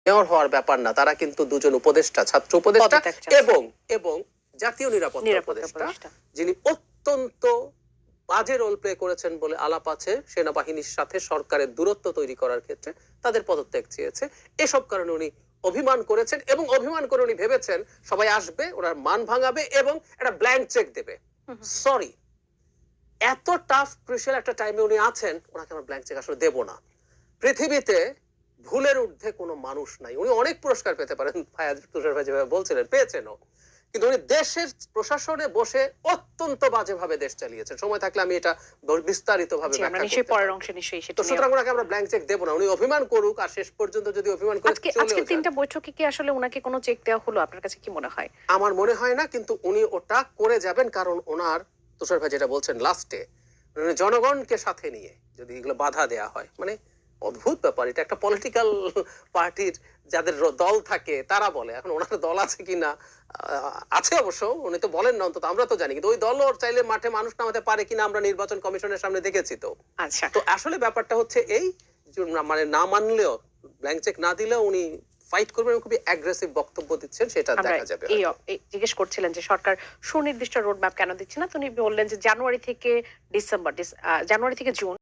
Mayor হওয়ার ব্যাপার না, তারা কিন্তু দুজন উপদেষ্টা, ছাত্র উপদেষ্টা এবং এবং জাতীয় নিরাপত্তা উপদেষ্টা, যিনি অত্যন্ত বাজে রোল প্লে করেছেন বলে আলাপ আছে সেনাবাহিনীর সাথে সরকারের দূরত্ব তৈরি করার ক্ষেত্রে, তাদের পদত্যাগ চেয়েছে। এসব কারণে উনি অভিমান করেছেন এবং অভিমান করে উনি ভেবেছেন সবাই আসবে, ওনার মান ভাঙাবে এবং একটা ব্ল্যাঙ্ক চেক দেবে। সরি, এত টাফ ক্রুশিয়াল একটা টাইমে উনি আছেন, ওনাকে আমরা ব্ল্যাঙ্ক চেক আসলে দেব না। পৃথিবীতে ভুলের ঊর্ধ্বে কোনো মানুষ নাই। উনি অনেক পুরস্কার পেতে পারেন, তুষার ভাই যেভাবে বলছিলেন পেয়েছেনও, কিন্তু উনি দেশের প্রশাসনে বসে অত্যন্ত বাজেভাবে দেশ চালিয়েছেন। সময় থাকলে আমি এটা বিস্তারিত ভাবে সুতরাং ওনাকে আমরা ব্ল্যাঙ্ক চেক দেবো না। উনি অভিমান করুক, আর শেষ পর্যন্ত যদি অভিমান করে আজকে তিনটা বৈঠকে কি আসলে ওনাকে কোনো চেক দেওয়া হলো? আপনার কাছে কি মনে হয়? আমার মনে হয় না, কিন্তু উনি ওটা করে যাবেন, কারণ ওনার তুষার ভাই যেটা বলছেন লাস্টে, জনগণকে সাথে নিয়ে যদি এগুলো বাধা দেয়া হয়, মানে অদ্ভুত ব্যাপার। এটা একটা পলিটিক্যাল পার্টির যাদের দল থাকে তারা বলে, এখন ওনার দল আছে কিনা, আছে অবশ্য, উনি তো বলেন না, অন্তত আমরা তো জানি, কিন্তু ওই দল ওর চাইলে মাঠে মানুষ নামাতে পারে কিনা আমরা নির্বাচন কমিশনের সামনে দেখেছি। তো আচ্ছা, তো আসলে ব্যাপারটা হচ্ছে এই, মানে না মানলেও, ব্ল্যাঙ্ক চেক না দিলেও উনি ফাইট করবেন, খুবই অ্যাগ্রেসিভ বক্তব্য দিচ্ছেন, সেটা দেখা যাবে। এই জিজ্ঞেস করছিলেন যে সরকার সুনির্দিষ্ট রোড ম্যাপ কেন দিচ্ছে না, তো উনি বললেন যে জানুয়ারি থেকে জুন